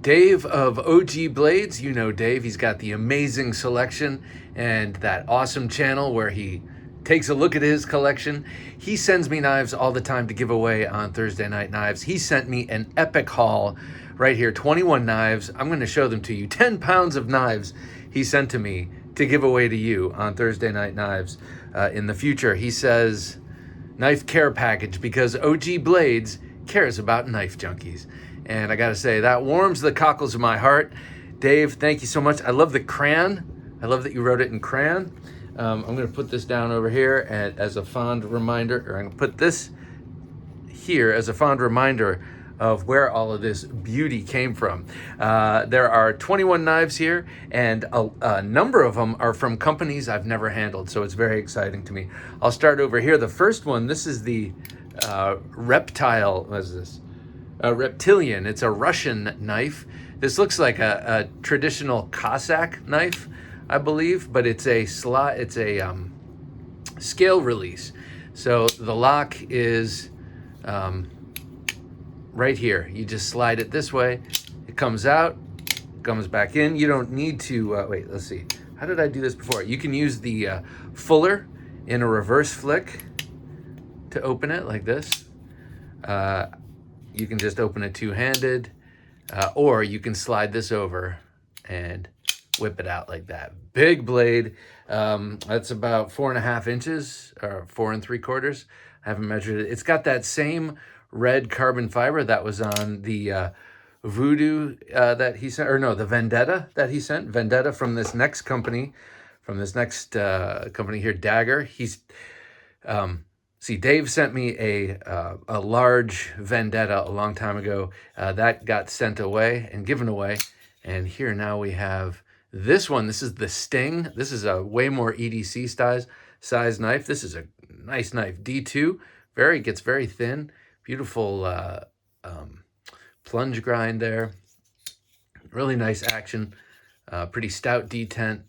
Dave of OG Blades. You know Dave. He's got the amazing selection and that awesome channel where he takes a look at his collection. He sends me knives all the time to give away on Thursday Night Knives. He sent me an epic haul right here, 21 knives. I'm going to show them to you. 10 pounds of knives he sent to me to give away to you on Thursday Night Knives in the future. He says, knife care package, because OG Blades cares about knife junkies. And I gotta say, that warms the cockles of my heart. Dave, thank you so much. I love the crayon. I love that you wrote it in crayon. I'm gonna put this down over here as a fond reminder, or I'm gonna put this here as a fond reminder of where all of this beauty came from. There are 21 knives here, and a number of them are from companies I've never handled, so it's very exciting to me. I'll start over here. The first one, this is the Reptile, what is this? Reptilian. It's a Russian knife. This looks like a traditional Cossack knife, I believe, but it's a scale release. So the lock is right here. You just slide it this way. It comes out, comes back in. You don't need to, wait, let's see. How did I do this before? You can use the fuller in a reverse flick to open it like this. You can just open it two-handed, or you can slide this over and whip it out like that. Big blade. That's about 4.5 inches, or 4 3/4. I haven't measured it. It's got that same red carbon fiber that was on the Voodoo that he sent, or no, the Vendetta that he sent. Vendetta from this next company, company here, Dagger. See, Dave sent me a large Vendetta a long time ago. That got sent away and given away. And here now we have this one. This is the Sting. This is a way more EDC size knife. This is a nice knife. D2. Gets very thin. Beautiful plunge grind there. Really nice action. Pretty stout detent.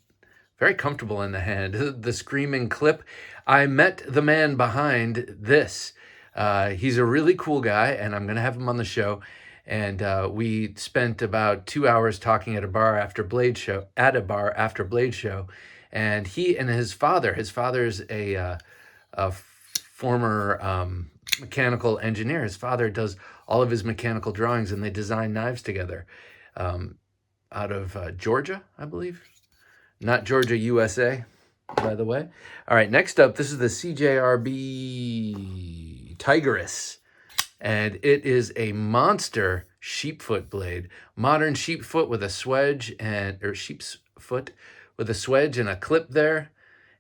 Very comfortable in the hand. The screaming clip. I met the man behind this. He's a really cool guy, and I'm going to have him on the show. And we spent about 2 hours talking at a bar after Blade Show. And he and his father's a former mechanical engineer. His father does all of his mechanical drawings, and they design knives together out of Georgia, I believe. Not Georgia, USA, by the way. All right, next up, this is the CJRB Tigress. And it is a monster sheepfoot blade. Modern sheepfoot with a swedge, sheep's foot with a swedge and a clip there.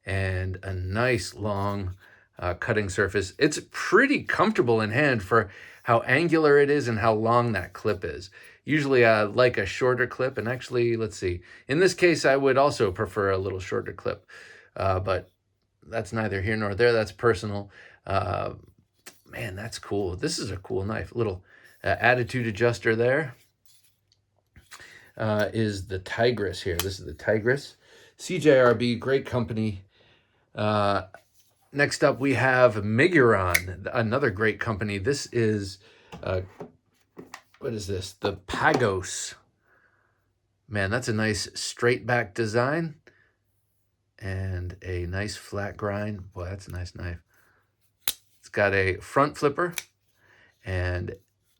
And a nice long cutting surface. It's pretty comfortable in hand for how angular it is and how long that clip is. Usually I like a shorter clip, and actually, let's see. In this case, I would also prefer a little shorter clip, but that's neither here nor there. That's personal. Man, that's cool. This is a cool knife. Little attitude adjuster there. Is the Tigress here. This is the Tigress. CJRB, great company. Next up, we have Miguron, another great company. This is... what is this? The Pagos. Man, that's a nice straight back design. And a nice flat grind. Boy, that's a nice knife. It's got a front flipper. And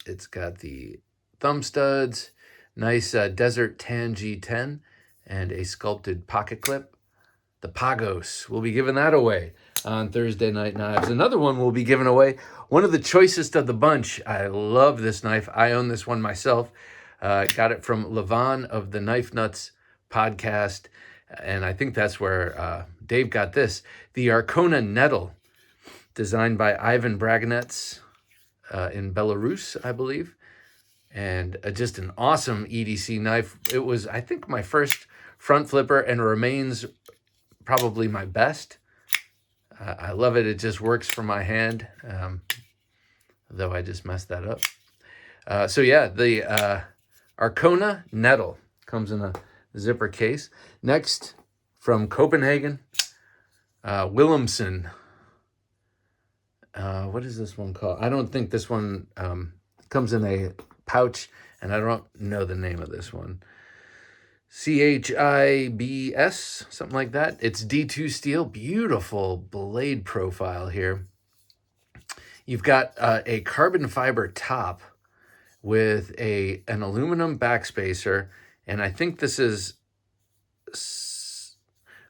it's got the thumb studs. Nice Desert Tan G10. And a sculpted pocket clip. The Pagos. We'll be giving that away on Thursday Night Knives. Another one will be given away. One of the choicest of the bunch. I love this knife. I own this one myself. Got it from Levon of the Knife Nuts podcast. And I think that's where Dave got this. The Arcona Nettle, designed by Ivan Braganets in Belarus, I believe. And just an awesome EDC knife. It was, I think, my first front flipper and remains probably my best. I love it. It just works for my hand, though I just messed that up. So yeah, the Arcona Nettle comes in a zipper case. Next, from Copenhagen, Willemsen. What is this one called? I don't think this one comes in a pouch and I don't know the name of this one. CHIBS, something like that. It's D2 steel, beautiful blade profile here. You've got a carbon fiber top with an aluminum backspacer, and I think this is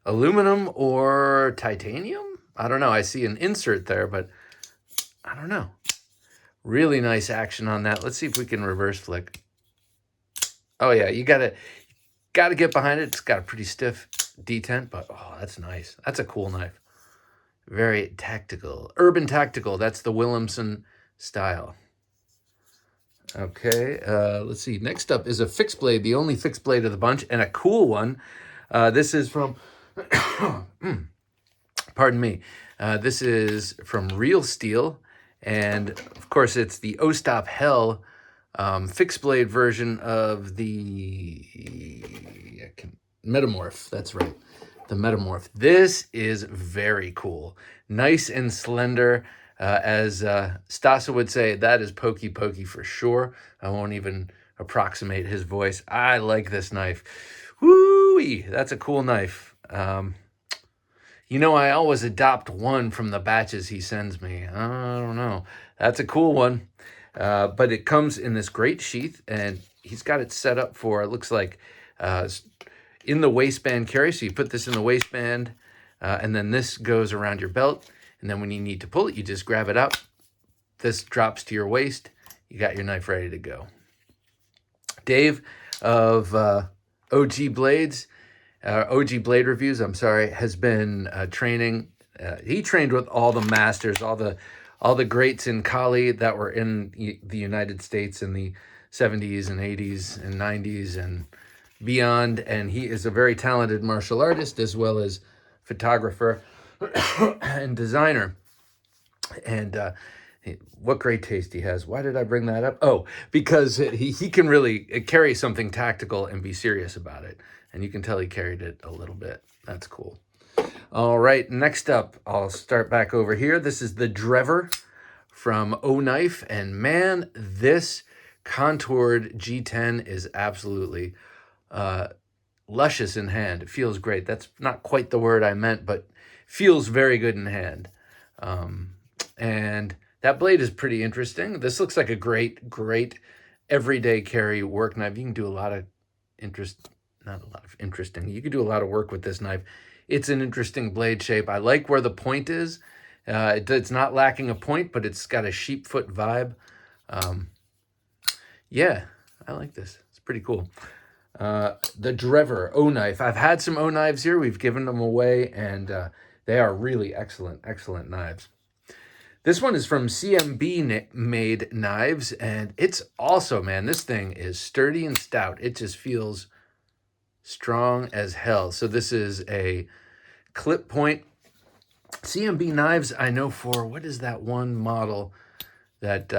aluminum or titanium? I don't know. I see an insert there, but I don't know. Really nice action on that. Let's see if we can reverse flick. Oh yeah, you gotta get behind it. It's got a pretty stiff detent, but oh, that's nice. That's a cool knife. Very tactical. Urban tactical. That's the Williamson style. Okay, let's see. Next up is a fixed blade, the only fixed blade of the bunch, and a cool one. This is from, pardon me. This is from Real Steel, and of course it's the O-Stop Hell fixed blade version of the Metamorph. That's right, the Metamorph. This is very cool. Nice and slender. As Stasa would say, that is pokey pokey for sure. I won't even approximate his voice. I like this knife. Woo-wee, that's a cool knife. You know, I always adopt one from the batches he sends me. I don't know. That's a cool one. But it comes in this great sheath, and he's got it set up for, it looks like, in the waistband carry. So you put this in the waistband, and then this goes around your belt. And then when you need to pull it, you just grab it up. This drops to your waist. You got your knife ready to go. Dave of OG Blades, OG Blade Reviews, I'm sorry, has been training. He trained with all the masters, all the greats in Kali that were in the United States in the 70s and 80s and 90s and beyond. And he is a very talented martial artist as well as photographer and designer. And what great taste he has. Why did I bring that up? Oh, because he can really carry something tactical and be serious about it. And you can tell he carried it a little bit. That's cool. All right, next up, I'll start back over here. This is the Drever from O-Knife. And man, this contoured G10 is absolutely luscious in hand. It feels great. That's not quite the word I meant, but feels very good in hand. And that blade is pretty interesting. This looks like a great everyday carry work knife. You can do a lot of you can do a lot of work with this knife. It's an interesting blade shape. I like where the point is. It's not lacking a point, but it's got a sheepfoot vibe. Yeah, I like this. It's pretty cool. The Drever O-Knife. I've had some O-Knives here. We've given them away, and they are really excellent knives. This one is from CMB Made Knives, and it's also, man, this thing is sturdy and stout. It just feels strong as hell. So this is a clip point. CMB Knives, I know for, what is that one model that,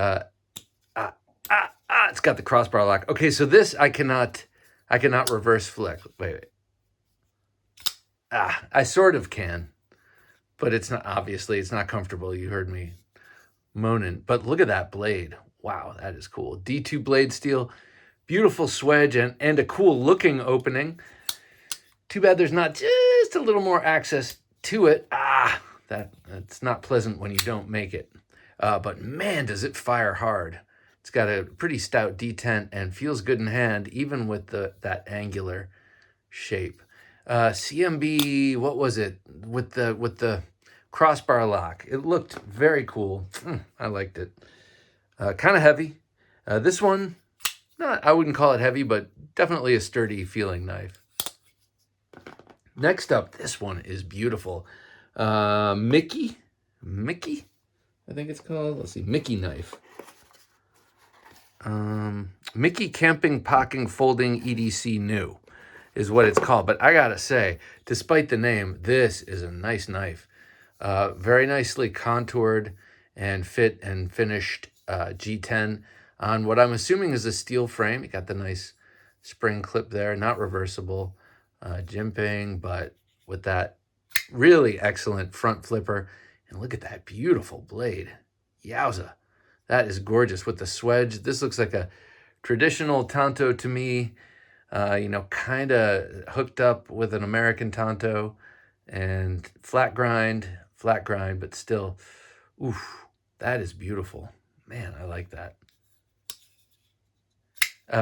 it's got the crossbar lock. Okay, so this I cannot reverse flick. Wait. I sort of can. But it's not, obviously, it's not comfortable. You heard me moaning. But look at that blade. Wow, that is cool. D2 blade steel, beautiful swedge, and a cool looking opening. Too bad there's not just a little more access to it. That's not pleasant when you don't make it. But man, does it fire hard. It's got a pretty stout detent and feels good in hand, even with that angular shape. CMB, what was it with the crossbar lock? It looked very cool. I liked it. Kind of heavy. This one, I wouldn't call it heavy, but definitely a sturdy feeling knife. Next up, this one is beautiful. Mickey, I think it's called. Let's see, Mickey knife. Mickey Camping Pocking Folding EDC New is what it's called. But I gotta say, despite the name, this is a nice knife. Very nicely contoured and fit and finished G10 on what I'm assuming is a steel frame. You got the nice spring clip there, not reversible jimping, but with that really excellent front flipper. And look at that beautiful blade. Yowza. That is gorgeous with the swedge. This looks like a Traditional Tanto to me, you know, kind of hooked up with an American Tanto, and flat grind, but still, oof, that is beautiful. Man, I like that.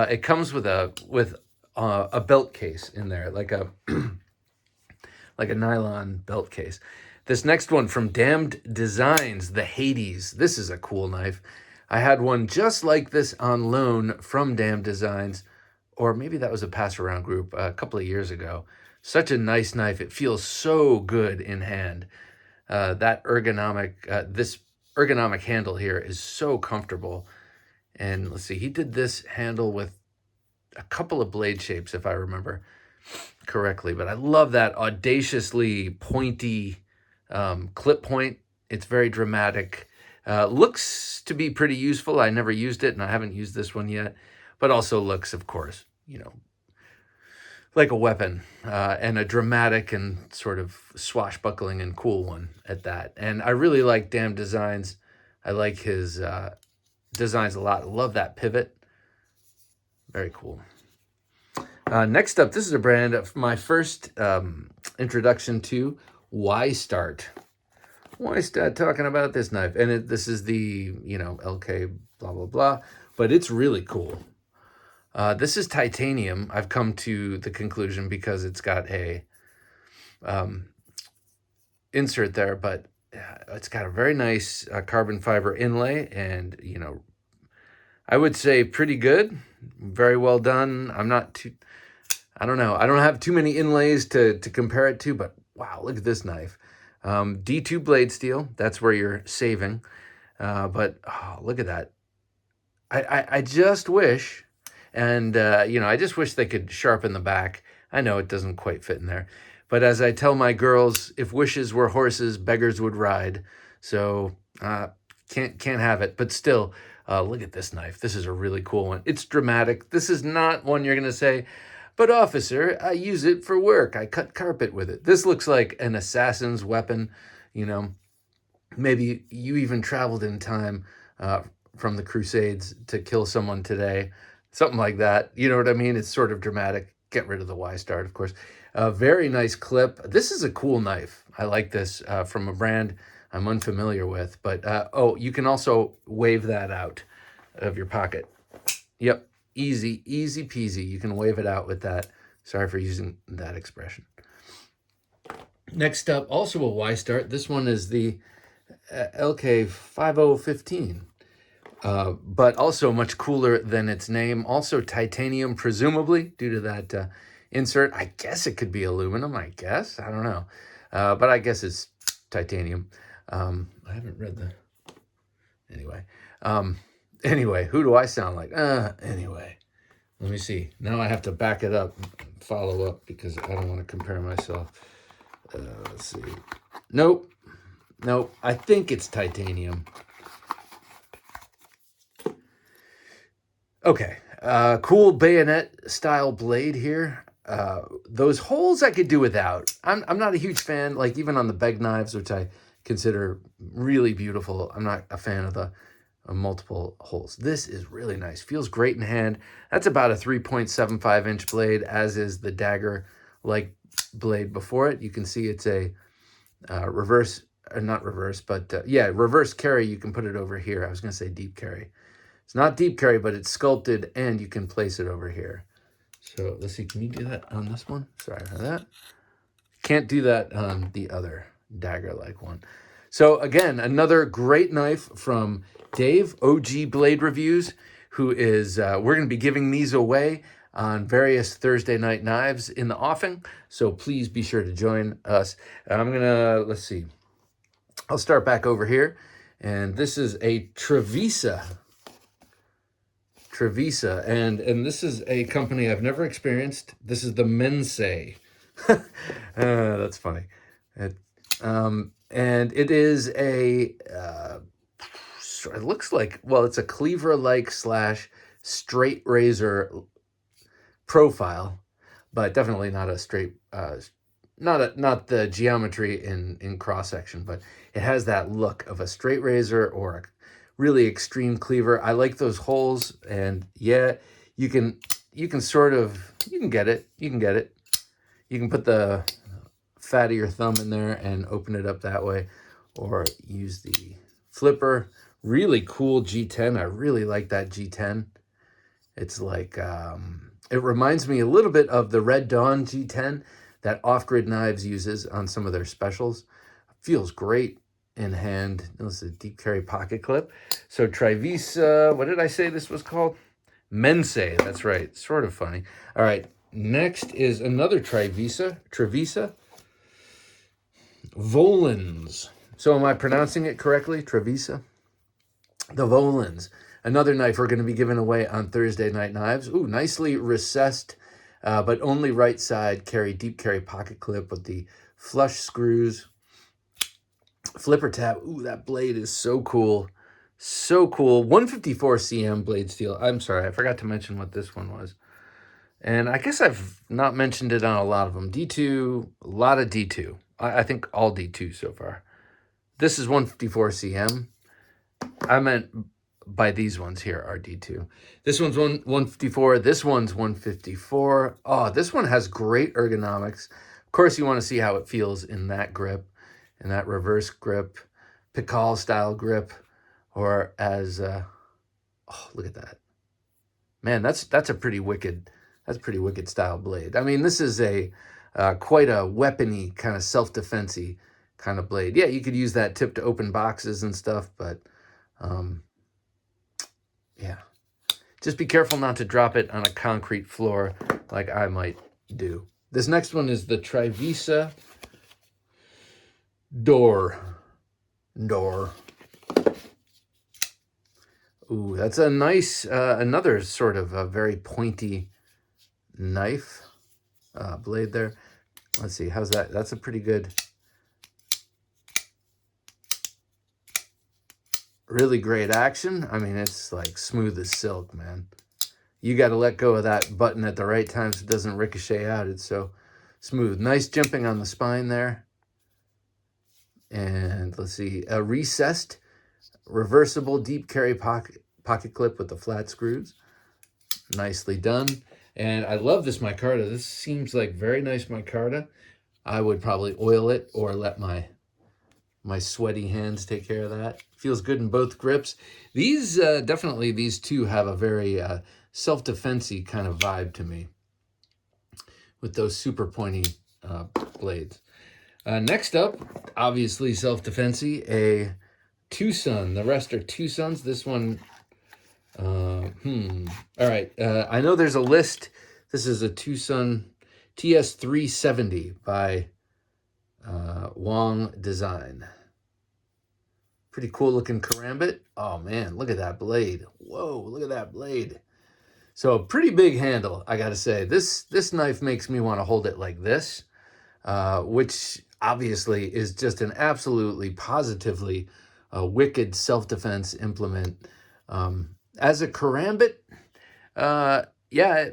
It comes with a belt case in there, like a like a nylon belt case. This next one from Damned Designs, the Hades. This is a cool knife. I had one just like this on loan from Damned Designs, or maybe that was a pass around group a couple of years ago. Such a nice knife. It feels so good in hand. That ergonomic, this ergonomic handle here is so comfortable. And let's see, he did this handle with a couple of blade shapes, if I remember correctly. But I love that audaciously pointy clip point. It's very dramatic. Looks to be pretty useful. I never used it, and I haven't used this one yet. But also looks, of course, you know, like a weapon, and a dramatic and sort of swashbuckling and cool one at that. And I really like Damn Designs. I like his designs a lot. I love that pivot. Very cool. Next up, this is a brand of my first introduction to Y-Start. Y-Start talking about this knife. And this is the, you know, LK blah, blah, blah. But it's really cool. This is titanium. I've come to the conclusion because it's got a insert there, but it's got a very nice carbon fiber inlay, and, you know, I would say pretty good. Very well done. I'm not too, I don't know. I don't have too many inlays to compare it to, but wow, look at this knife. D2 blade steel. That's where you're saving. But oh, look at that. I just wish, and, you know, I just wish they could sharpen the back. I know it doesn't quite fit in there. But as I tell my girls, if wishes were horses, beggars would ride. So can't have it. But still, look at this knife. This is a really cool one. It's dramatic. This is not one you're going to say, but officer, I use it for work. I cut carpet with it. This looks like an assassin's weapon. You know, maybe you even traveled in time from the Crusades to kill someone today. Something like that. You know what I mean? It's sort of dramatic. Get rid of the Y-Start, of course. Very nice clip. This is a cool knife. I like this from a brand I'm unfamiliar with. But, oh, you can also wave that out of your pocket. Yep. Easy peasy. You can wave it out with that. Sorry for using that expression. Next up, also a Y-Start. This one is the LK5015. But also much cooler than its name. Also titanium, presumably, due to that insert. I guess it could be aluminum, I guess. I don't know. But I guess it's titanium. I haven't read the... Anyway, who do I sound like? Anyway, let me see. Now I have to back it up, follow up, because I don't want to compare myself. Let's see. Nope. I think it's titanium. Okay, cool bayonet style blade here. Those holes I could do without. I'm not a huge fan, like even on the beg knives, which I consider really beautiful. I'm not a fan of the multiple holes. This is really nice. Feels great in hand. That's about a 3.75 inch blade, as is the dagger-like blade before it. You can see it's a reverse, or not reverse, but yeah, reverse carry. You can put it over here. I was going to say deep carry. It's not deep carry, but it's sculpted, and you can place it over here. So let's see, can you do that on this one? Sorry for that. Can't do that on the other dagger-like one. So again, another great knife from Dave, OG Blade Reviews, who is, we're going to be giving these away on various Thursday night knives in the offing. So please be sure to join us. I'm going to, let's see. I'll start back over here. And this is a Travisa, and this is a company I've never experienced. This is the Mensei. That's funny. And it is a, it looks like, well, it's a cleaver-like / straight razor profile, but definitely not a straight, not the geometry in cross-section, but it has that look of a straight razor or a really extreme cleaver. I like those holes, and yeah, you can sort of, you can get it. You can put the fat of your thumb in there and open it up that way, or use the flipper. Really cool G10. I really like that G10. It's like, it reminds me a little bit of the Red Dawn G10 that Off Grid Knives uses on some of their specials. Feels great in hand. This is a deep carry pocket clip. So Travisa, what did I say this was called? Mense, that's right. Sort of funny. All right, next is another Travisa. Volans. So am I pronouncing it correctly? Travisa? The Volans. Another knife we're going to be giving away on Thursday Night Knives. Ooh, nicely recessed, but only right side deep carry pocket clip with the flush screws. Flipper tab. Ooh, that blade is so cool. So cool. 154 cm blade steel. I'm sorry, I forgot to mention what this one was. And I guess I've not mentioned it on a lot of them. D2, a lot of D2. I think all D2 so far. This is 154 cm. I meant by these ones here are D2. This one's 154. This one's 154. Oh, this one has great ergonomics. Of course, you want to see how it feels in that grip, in that reverse grip, Pical style grip, or as, oh, look at that. Man, that's a pretty wicked style blade. I mean, this is a quite a weapony kind of self-defense-y kind of blade. Yeah, you could use that tip to open boxes and stuff, but yeah. Just be careful not to drop it on a concrete floor like I might do. This next one is the Travisa Door. Ooh, that's a nice, another sort of a very pointy knife blade there. Let's see, how's that? That's a pretty good, really great action. I mean, it's like smooth as silk, man. You got to let go of that button at the right time so it doesn't ricochet out. It's so smooth. Nice jumping on the spine there. And let's see, a recessed, reversible deep carry pocket clip with the flat screws. Nicely done. And I love this micarta. This seems like very nice micarta. I would probably oil it or let my sweaty hands take care of that. Feels good in both grips. These, definitely these two have a very self-defense-y kind of vibe to me with those super pointy blades. Next up, obviously self-defense-y, a Tucson. The rest are Tucsons. This one, all right. I know there's a list. This is a Tucson TS370 by Wong Design. Pretty cool looking karambit. Oh man, look at that blade. Whoa, look at that blade. So a pretty big handle, I gotta say. This knife makes me want to hold it like this, which obviously is just an absolutely positively wicked self-defense implement. As a karambit, yeah,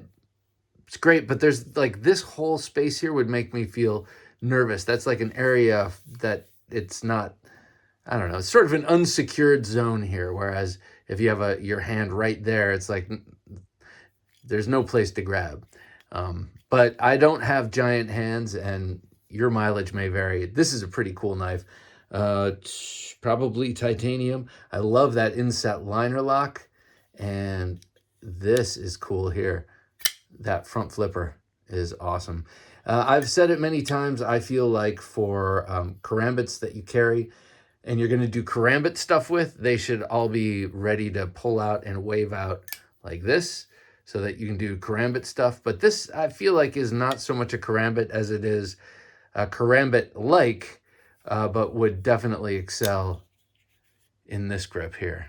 it's great, but there's like this whole space here would make me feel nervous. That's like an area that it's not, I don't know, it's sort of an unsecured zone here, whereas if you have your hand right there, it's like there's no place to grab. But I don't have giant hands, and your mileage may vary. This is a pretty cool knife. Probably titanium. I love that inset liner lock, and this is cool here. That front flipper is awesome. I've said it many times. I feel like for karambits that you carry and you're going to do karambit stuff with, they should all be ready to pull out and wave out like this so that you can do karambit stuff. But this, I feel like, is not so much a karambit as it is a karambit-like, but would definitely excel in this grip here.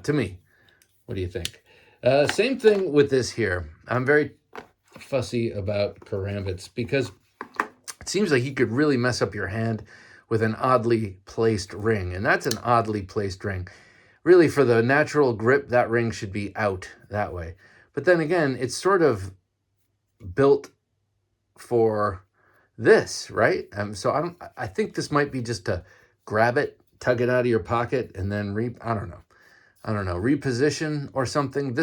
To me. What do you think? Same thing with this here. I'm very fussy about karambits because it seems like you could really mess up your hand with an oddly placed ring, and that's an oddly placed ring. Really, for the natural grip, that ring should be out that way. But then again, it's sort of built for this, right? So I think this might be just to grab it, tug it out of your pocket, and then I don't know. I don't know, reposition or something.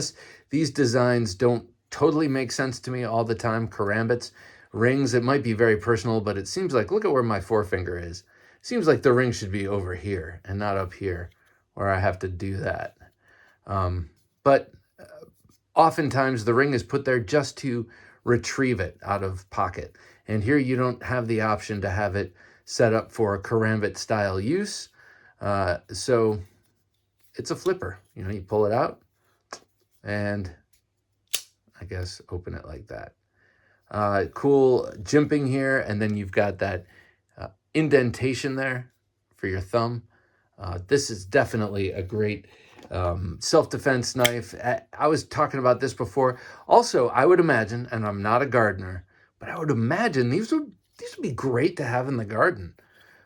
These designs don't totally make sense to me all the time. Karambits, rings, it might be very personal, but it seems like, look at where my forefinger is. It seems like the ring should be over here and not up here where I have to do that. But oftentimes the ring is put there just to retrieve it out of pocket. And here you don't have the option to have it set up for a karambit style use. So it's a flipper. You know, you pull it out and I guess open it like that. Cool jimping here. And then you've got that indentation there for your thumb. This is definitely a great self-defense knife. I was talking about this before. Also, I would imagine, and I'm not a gardener, but I would imagine these would be great to have in the garden.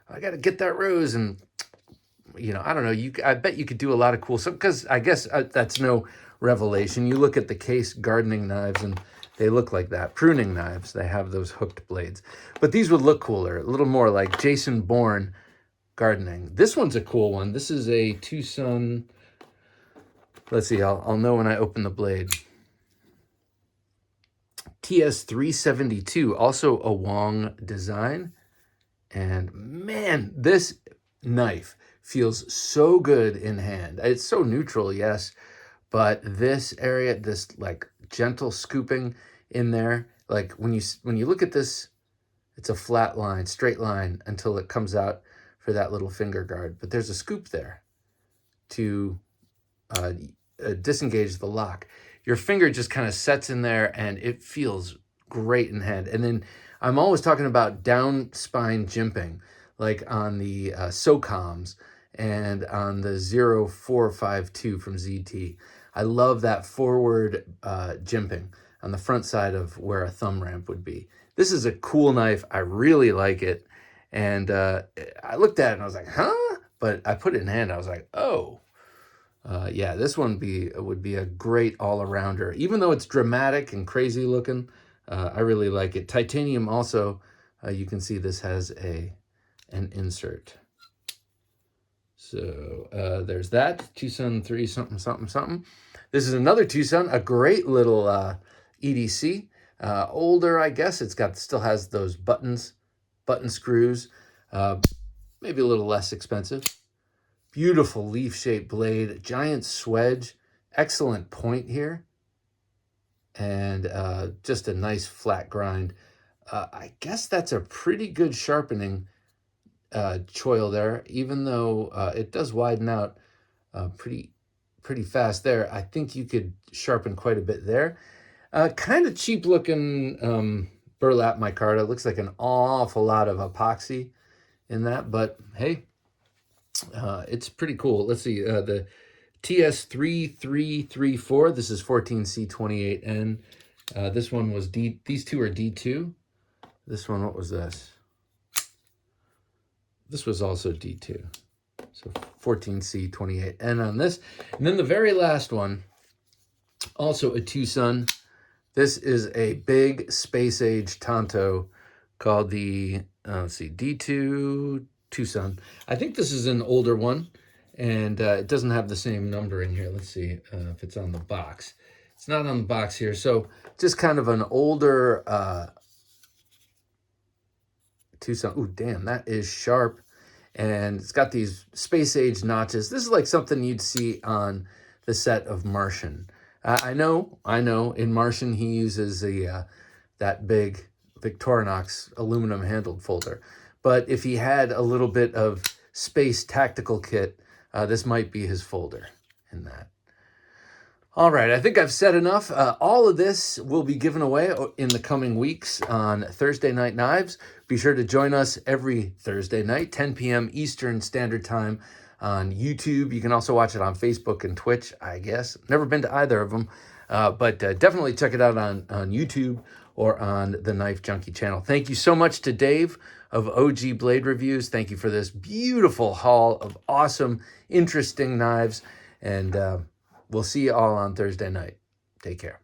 I got to get that rose, and you know, I don't know. I bet you could do a lot of cool stuff, because I guess that's no revelation. You look at the Case gardening knives, and they look like that. Pruning knives, they have those hooked blades, but these would look cooler, a little more like Jason Bourne gardening. This one's a cool one. This is a Tucson. Let's see, I'll know when I open the blade. TS372, also a Wong design. And man, this knife feels so good in hand. It's so neutral, yes, but this area, this like gentle scooping in there, like when you look at this, it's a flat line, straight line until it comes out for that little finger guard. But there's a scoop there to disengage the lock. Your finger just kind of sets in there and it feels great in hand. And then I'm always talking about down spine jimping, like on the SOCOMs and on the 0452 from ZT. I love that forward jimping on the front side of where a thumb ramp would be. This is a cool knife. I really like it. And I looked at it and I was like, huh? But I put it in hand. I was like, oh. Yeah, this one would be a great all-arounder. Even though it's dramatic and crazy looking, I really like it. Titanium also, you can see this has an insert. So there's that, Tucson 3 something, something, something. This is another Tucson, a great little EDC. Older, I guess. Still has those button screws. Maybe a little less expensive. Beautiful leaf-shaped blade, giant swedge, excellent point here, and just a nice flat grind. I guess that's a pretty good sharpening choil there, even though it does widen out pretty fast there. I think you could sharpen quite a bit there. Kind of cheap-looking burlap micarta. Looks like an awful lot of epoxy in that, but hey, it's pretty cool. Let's see, the TS3334, this is 14C28N. This one was these two are D2. This one, what was this? This was also D2. So 14C28N on this. And then the very last one, also a Tucson. This is a big space age Tonto called the, let's see, D2 Tucson. I think this is an older one, and it doesn't have the same number in here. Let's see if it's on the box. It's not on the box here. So just kind of an older Tucson. Ooh, damn, that is sharp. And it's got these space age notches. This is like something you'd see on the set of Martian. I know. In Martian, he uses that big Victorinox aluminum handled folder. But if he had a little bit of space tactical kit, this might be his folder in that. All right, I think I've said enough. All of this will be given away in the coming weeks on Thursday Night Knives. Be sure to join us every Thursday night, 10 p.m. Eastern Standard Time on YouTube. You can also watch it on Facebook and Twitch, I guess. Never been to either of them, but definitely check it out on YouTube or on the Knife Junkie channel. Thank you so much to Dave of OG Blade Reviews. Thank you for this beautiful haul of awesome, interesting knives. And we'll see you all on Thursday night. Take care.